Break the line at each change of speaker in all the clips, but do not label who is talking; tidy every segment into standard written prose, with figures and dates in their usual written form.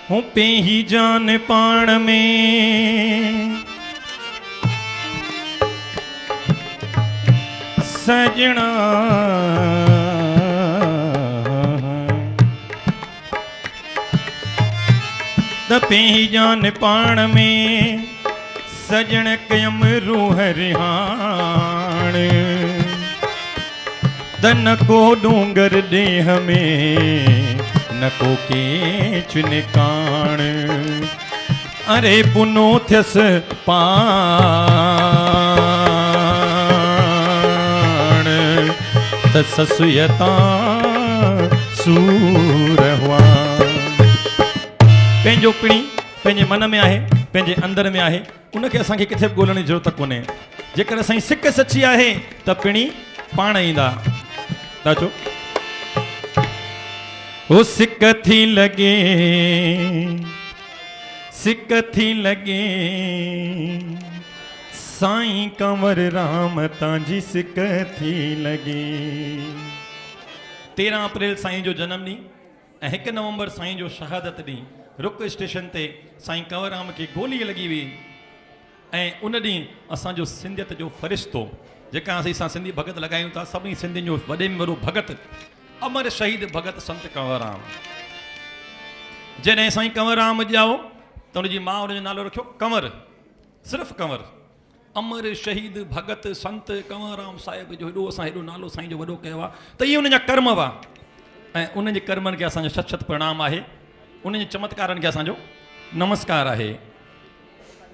हूँ पे ही जान पाण में सजना पे ही जान पाण में सजण कयम रूह रिहाण न को डूंगर देह में न को केच निकाण अरे पुनो थियस पाण त ससुयता सूर हुआ पंहिंजो पिणी पंहिंजे मन में आहे पंहिंजे अंदर में आहे उनखे असांखे किथे बि ॻोल्हण जी ज़रूरत कोन्हे जेकर असांजी सिक सची आहे त पिणी पाण ईंदा था चो ओ सिक थी लगे साईं कंवर राम तांजी सिक थी लगे 13 अप्रैल साईं जो जन्म ॾींहुं ऐं 1 नवंबर साईं जो शहादत ॾींहुं रुक स्टेशन ते साईं कंवरराम खे गोली लगी हुई ऐं उन ॾींहुं असांजो सिंधियत जो फ़रिश्तो जेका असां सिंधी भगत लॻायूं था सभिनी सिंधियुनि जो वॾे में वॾो भगत अमर शहीद भगत संत कंवरराम जॾहिं साईं कंवरराम ॼाओ त हुनजी माउ हुनजो नालो रखियो कंवर सिर्फ़ु कंवर अमर शहीद भगत संत कंवरराम साहिब जो हेॾो असां हेॾो नालो साईं जो वॾो कयो आहे त इहे उनजा कर्म हुआ ऐं उनजे कर्मनि खे असांजो शत शत प्रणाम आहे उनजे चमत्कारनि खे असांजो नमस्कार आहे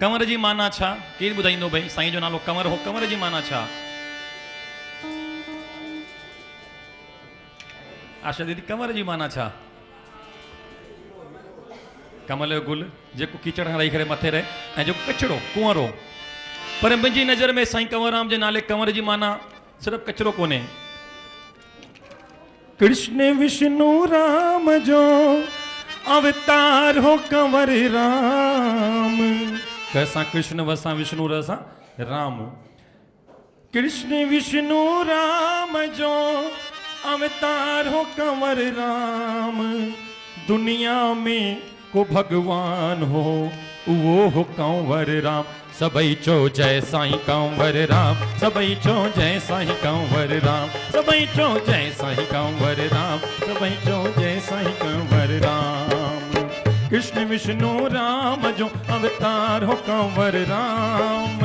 कंवर जी माना छा केरु ॿुधाईंदो भई साईं जो नालो कंवर हो कंवर जी माना छा आशा दीदी कंवर जी माना छा कमल जो गुल जेको कीचड़ खां रही करे मथे रहे ऐं जेको कचिड़ो कुंवरो पर मुंहिंजी नज़र में साईं कंवरराम जे नाले कंवर जी माना सिर्फ़ु कचिड़ो कोन्हे कृष्ण विष्णु राम जो अवतार हो कंवर राम कैसा कृष्ण वसा विष्णु रसा राम कृष्ण विष्णु राम जो अवतार हो कंवर राम दुनिया में को भगवान हो वो हो कंवर राम सबई चो जय साईं कंवर राम सबई चो जय साईं कंवर राम सबई चो जय साईं कंवर राम सबई चो जय साईं कंवर राम कृष्ण विष्णु राम जो अवतार हो कंवर राम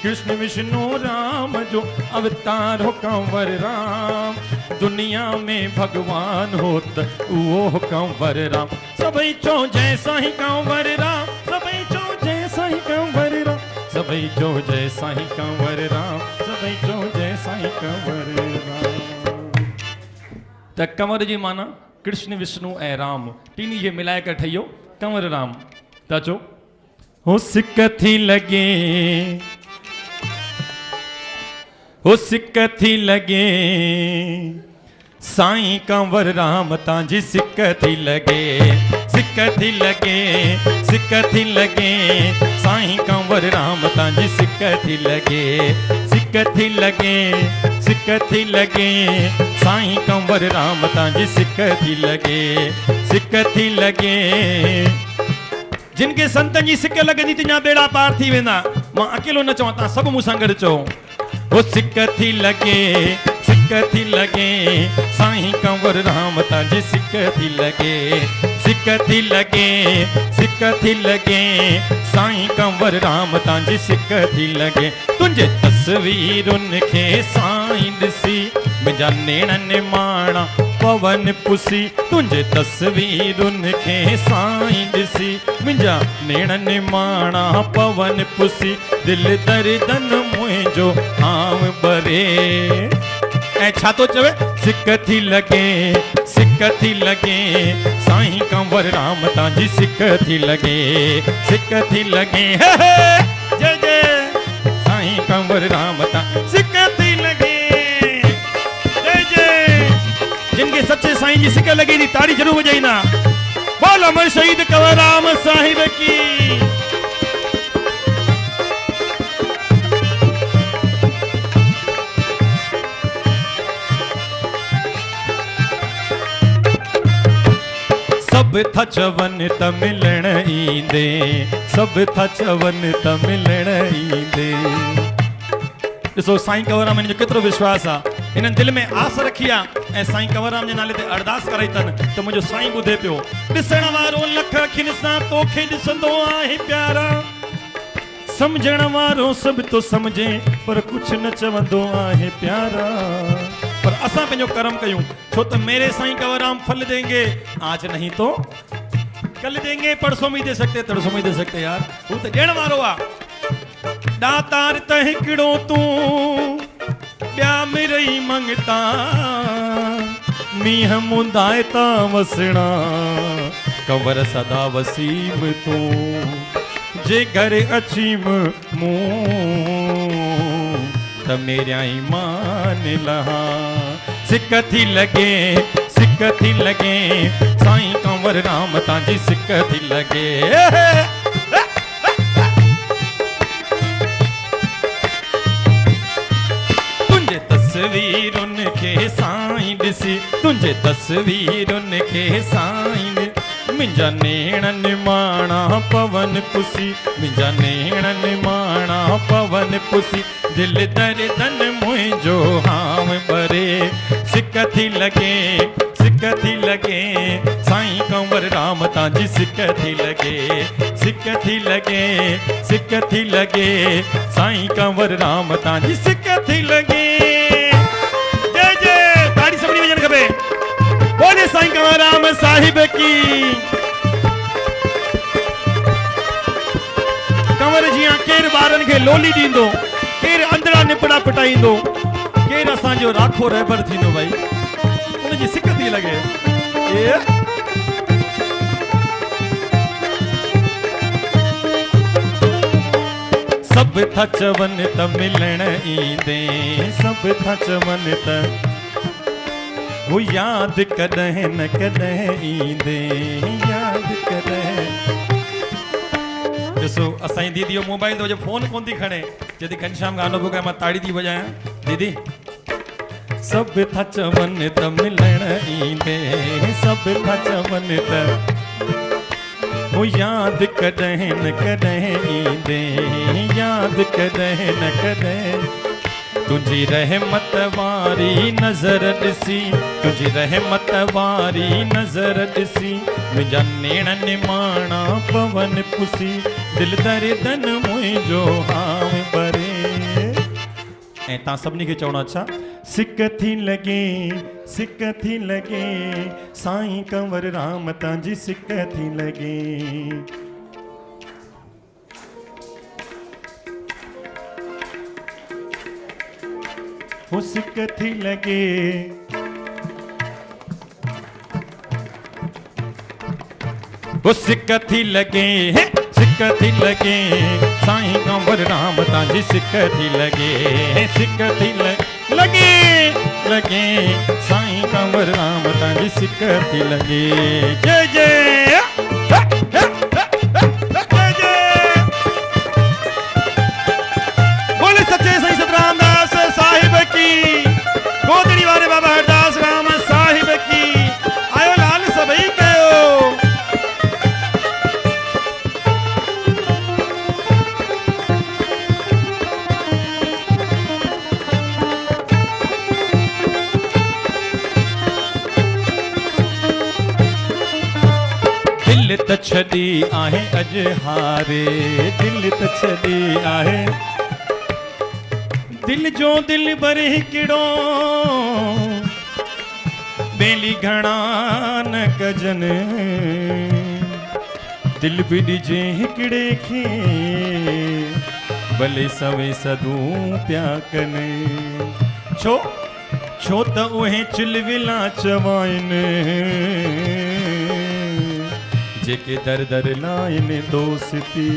कृष्ण विष्णु राम जो अवतार हो कंवर राम दुनिया में भगवान हो त वो हो कंवर राम सबई चो जय साईं कंवर राम सबई चो जय साईं कंवर राम सबई चो जय साईं कंवर राम सबई चो जय साईं कंवर राम त कंवर जी माना कृष्ण विष्णु ऐं राम टिनी खे मिलाए करे ठहियो कंवर राम था चो हो सिक थी लगे हो सिक थी लगे साईं कंवर राम तांजी सिक थी लगे सिक थी लगे सिक थी लगे साईं कंवर राम तांजी सिक थी लगे सिक थी लगे सिक थी लगे साईं कंवर राम तांजी सिक थी लगे सिक थी लगे जिनके संतन जी सिक लॻंदी तुंहिंजा बेड़ा पार थी वेंदा मां अकेलो न चवां तव्हां सभु मूंसां गॾु चओ वो सिक थी लगे साईं कंवर राम तांजी सिक थी लगे सिक थी लगे सिक थी लगे साईं कंवर राम तांजी सिक थी लगे तुंहिंजे तस्वीरुनि खे साईं ॾिसी मुंहिंजा नेणनि माणा पवन पुसी तुंहिंजे तस्वीरुनि खे साईं ॾिसी मुंहिंजा नेणनि माणा पवन पुसी दिलि दर्दन मुंहिंजो हाम भरे ऐं छा थो चवे सिक थी लगे साईं कंवर राम तांजी सिक थी लगे जय जय साईं कंवर राम तां सिक थी लगे जय जय जिनके सच्चे साईं जी सिक लगी थी ताड़ी जरूर बजाईंदा बोल अमर शहीद कंवर राम साहिब की सब था चवन त मिलण ईंदे, सब था चवन त मिलण ईंदे। ॾिसो साईं कंवरराम जो केतिरो विश्वास आहे, इन्हनि दिलि में आस रखी आहे ऐं साईं कंवरराम जे नाले ते अरदास कराई अथनि त मुंहिंजो साईं ॿुधे पियो। ॾिसण वारो लख अखियुनि सां तोखे ॾिसंदो आहे प्यारा, समझण वारो सभु तो समझे पर कुझु न चवंदो आहे प्यारा। पर असां पंहिंजो कर्म कयूं, छो त मेरे साईं कंवरराम फल देंगे, आज नहीं तो कल देंगे, परसों भी दे सकते, तरसों भी दे सकते यार, हू त ॾियण वारो आहे। दातार त हिकिड़ो तूं ॿिया मिरई मंगता, मींहं मुंदाए ता वसणा कंवर सदा वसीम तूं। जे घर अची मूं त मेरा ईमान लहा, सिक थी लगे, सिक थी लगे, साईं कंवरराम तांजी सिक थी लगे। तुंहिंजे तस्वीरुनि खे साईं ॾिसी, तुंहिंजे तस्वीरुनि खे साईं मुंहिंजा नेण निमाणा पवन पुसी, मुंहिंजा नेण निमाणा पवन पुसी, दिल दर्दन मुंहिंजो हाम भरे, सिक थी लगे, सिक थी लगे, साईं कंवरराम तांजी सिक थी लगे, सिक थी लगे, सिक थी लगे, साईं कंवरराम तांजी सिक थी लगे। जय जय, ताड़ी सभिनी वजन खपे, बोले साईं कंवरराम साहिब की। कंवर जियां केर ॿारनि खे लोली ॾींदो, केर अंदरा निपड़ा पिटाईंदो, केर असांजो राखो रहबर थींदो, भाई उनजी सिक थी लगे। सब था चवन त मिलण ईंदे, सब था चवन त वो याद कॾहिं न कॾहिं ईंदे, याद कॾहिं। ॾिसो असांजी दीदी जो मोबाइल तो फोन कोन थी खणे, जॾहिं घनश्याम गानो पियो ॻाए मां ताड़ी थी वॼायां, दीदी सब था चवन त मिलण ईंदे, सब था चवन त वो याद कॾहिं न कॾहिं ईंदे, याद कॾहिं न कॾहिं। तुझी रहमत वारी नज़र ॾिसी, तुझी रहमत वारी नज़र ॾिसी, मुंहिंजा नेण निमाणा पवन पुसी, दिल दर्दन मुंहिंजो हाम भरे। ऐं तव्हां सभिनी खे चवणो अच्छा, सिक थी लगे, सिक थी लगे, साईं कंवरराम तांजी सिक थी लगे। वो सिक थी लगे, वो सिक थी लगे, सिक थी लगे, साईं कंवरराम तांजी सिक थी लगे, सिक थी लगे, लगे, साईं कंवरराम तांजी सिक थी लगे। जय जय, जय जय, बोले सच्चे साईं सतराम दास साहिब की, गोदड़ी वाले बाबा हरदास राम साहिब की। आयो लाल सभई कयो, दिल त छॾी आहे अॼु हारे, दिल त छॾी आहे, दिल जो दिल बर हिकिड़ो, बेली घणा न कजन, दिल बि ॾिजे हिकिड़े खे, भले सवे सदूं पिया कनि। छो छो त उहे चिलविला चवाइनि, जेके दर दर लाइनि दोस्ती।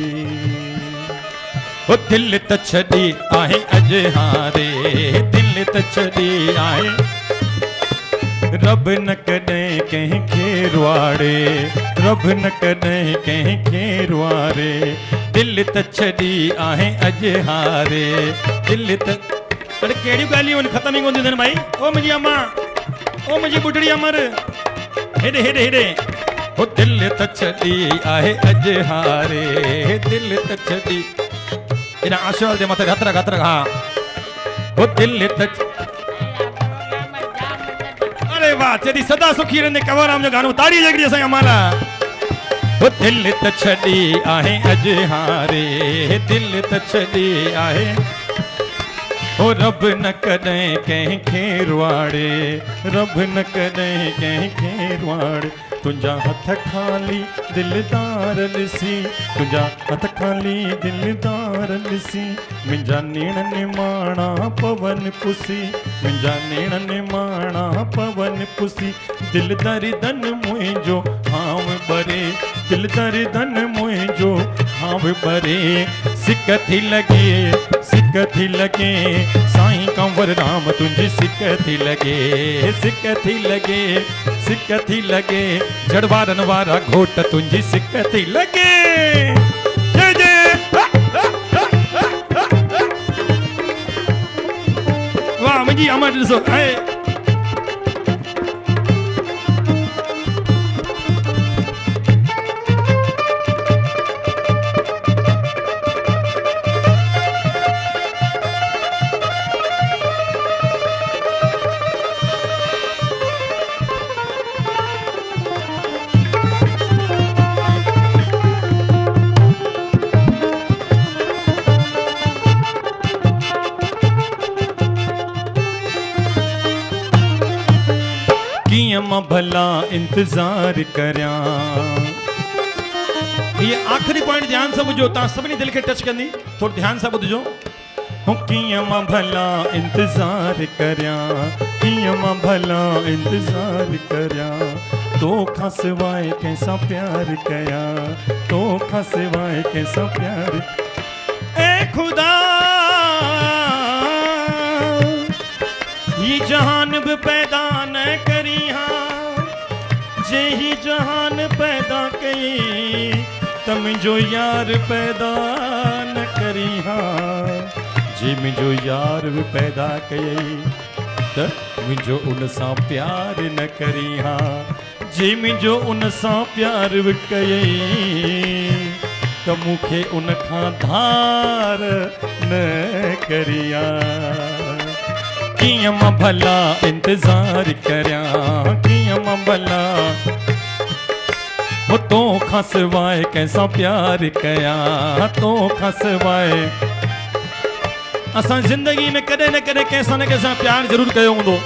ओ दिल त छॾी आहे अॼु हारे, दिल त छॾी आहे, रब न कॾहिं कंहिंखे रुआड़े, रब न कॾहिं कंहिंखे रुआड़े, दिल त छॾी आहे अॼु हारे, दिल त। अरे कहिड़ियूं ॻाल्हियूं आहिनि, ख़तम ई कोन थींदियूं आहिनि भाई। ओ मुंहिंजी अम्मा, ओ मुंहिंजी ॿुढड़ी अमर, हेॾे हेॾे हेॾे, हो दिल त छॾी आहे अॼु हारे दिल त छॾी इन आशोल जे मथे हथ रख हा हो दिल त अरे वाह जॾहिं सदा सुखी रहंदे कंवरराम जो गानो ताड़ी जगड़ी असां अमाला हो दिल त छॾी आहे अॼु हारे दिल त छॾी आहे हो रब न कॾहिं कंहिंखे रुआड़े रब न कॾहिं कंहिंखे रुआड़े तुंहिंजा हथ खाली दिलदार ॾिसी तुंहिंजा हथ खाली दिलदार ॾिसी मुंहिंजा नेण निमाणा पवन पुसी मुंहिंजा नेण निमाणा पवन पुसी दिल दर्दन मुंहिंजो हाव ॿरे दिल दर्दन मुंहिंजो हाव ॿरे सिक थी लॻे साईं कंवर राम तुंहिंजी सिक थी लॻे सिक थी लॻे जड़वारन वारा घोट तुंहिंजी सिक थी लॻे जय जय वाह मुंहिंजी अमर ॾिसो आहे मां भला इंतजार करियां ये आखिरी पॉइंट ध्यान सां ॿुधो तव्हां सभिनी दिल खे टच कंदी थोरो ध्यान सां ॿुधजो हो कीअं मां भला इंतजार करियां कीअं मां भला इंतजार करियां तोखां सवाइ कंहिंसां प्यार कयां तोखां सवाइ कंहिंसां प्यार ए खुदा ये जहान भी पैदा न करी जे ही जहान पैदा कई त मुंहिंजो यार पैदा न करी जे मुंहिंजो यार भी पैदा कई त मुंहिंजो उन सां प्यार न करी जे मुंहिंजो उन सां प्यार भी कई त मूंखे उन खां धार न करी कीअं मां भला इंतजार करियां कीअं मां भला हो तोखां सवाइ कंहिंसां प्यार कयां तोखां सवाइ असां ज़िंदगी में कॾहिं न कॾहिं कंहिंसां न कंहिंसां प्यार ज़रूरु कयो हूंदो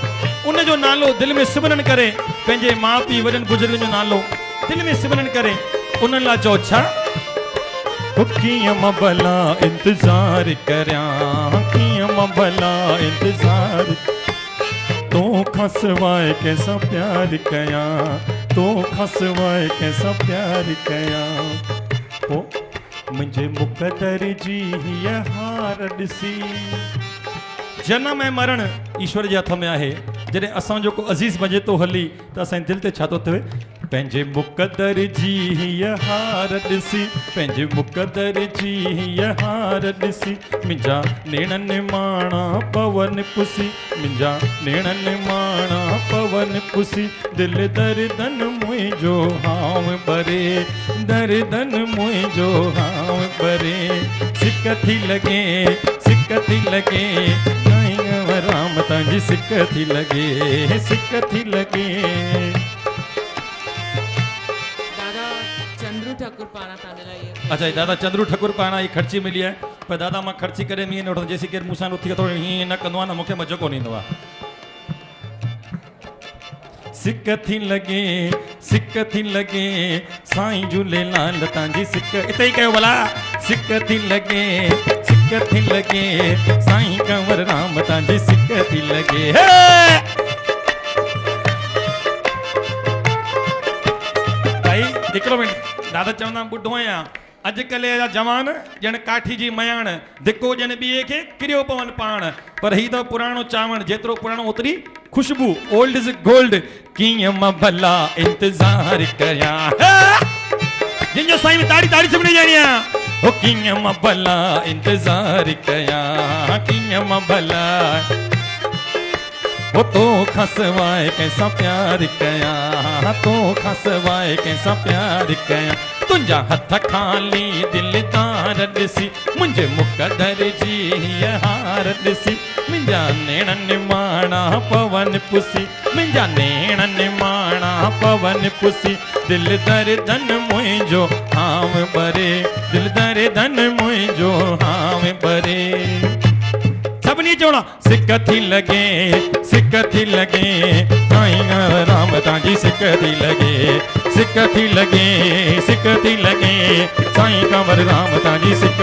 उन जो नालो दिलि में सिमरन करे पंहिंजे माउ पीउ वॾनि बुज़ुर्गनि जो नालो दिलि में सिमरन करे उन्हनि लाइ चओ छा हो कीअं मां भला इंतजार करियां कीअं मां भला इंतजार तोखां सवाइ कंहिंसां प्यार कयां तोखां सवाइ कंहिंसां प्यार कयां हो मुंहिंजे मुक़दर जी हीअ हार ॾिसी जनम ऐं मरण ईश्वर जे हथ में आहे जॾहिं असांजो को अज़ीज़ बजे थो हली त असांजे दिलि ते छा थो थिए पंहिंजे मुक़दर जी हीअ हार ॾिसी पंहिंजे मुक़दर जी हीअ हार ॾिसी मुंहिंजा नेण निमाणा पवन पुसी मुंहिंजा नेण निमाणा पवन पुसी दिल दर्दन मुंहिंजो हाव ॿरे दर्दन मुंहिंजो हाव ॿरे सिक थी लॻे राम तव्हांजी सिक थी लॻे अच्छा दादा चंद्रू ठाकुर पाणा ही खर्ची मिली है पर दादा मां खर्ची करे मी न वठो जेसी केर मूंसां उथी करे थोरो हीअं न कंदो आहे न मूंखे मज़ो कोन ईंदो आहे सिक थी लॻे साईं झूलेलाल तव्हांजी सिक इते ई कयो भला सिक थी लॻे साईं कंवर राम तव्हांजी सिक थी लॻे भाई हिकिड़ो मिनट दादा चवंदा ॿुढो आहियां अॼुकल्ह जा जवान ॼण काठी जी मयाण धिको ॼण ॿिए खे किरियो पवन पाण पर ही त पुराणो चावण जेतिरो पुराणो ओतिरी खुशबू ओल्ड इज गोल्ड कीअं मां भला इंतज़ार कयां जिनजो साईं में ताड़ी ताड़ी सभिनी ॼणी आहे हो कीअं मां भला इंतज़ार कयां कीअं मां भला वो तो खसवाए कैसा प्यार कया, तो खसवाए कैसा प्यार कया, तुंजा हथ खाली दिलदार ॾिसी मुंहिंजे मुक़दर जी हीअ हार ॾिसी मुंहिंजा नेणनि माणा पवन पुसी, मुंहिंजा नेणनि माणा पवन पुसी, दिल दर्दन मुंहिंजो हाव भरे, दिल दर्दन मुंहिंजो हाव भरे। सभिनी चवणा सिक थी लॻे, सिक थी लॻे, साईं राम तव्हांजी सिक थी लॻे, सिक थी लॻे, सिक थी लॻे, साईं कंवर राम तव्हांजी सिक,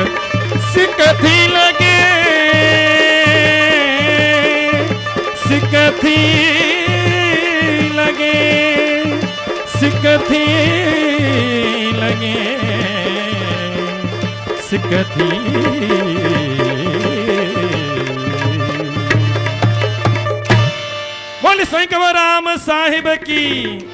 सिक थी लॻे, सिक थी लॻे, सिक थी लॻे, सिक थी। बोले साईं कंवर राम साहिब की।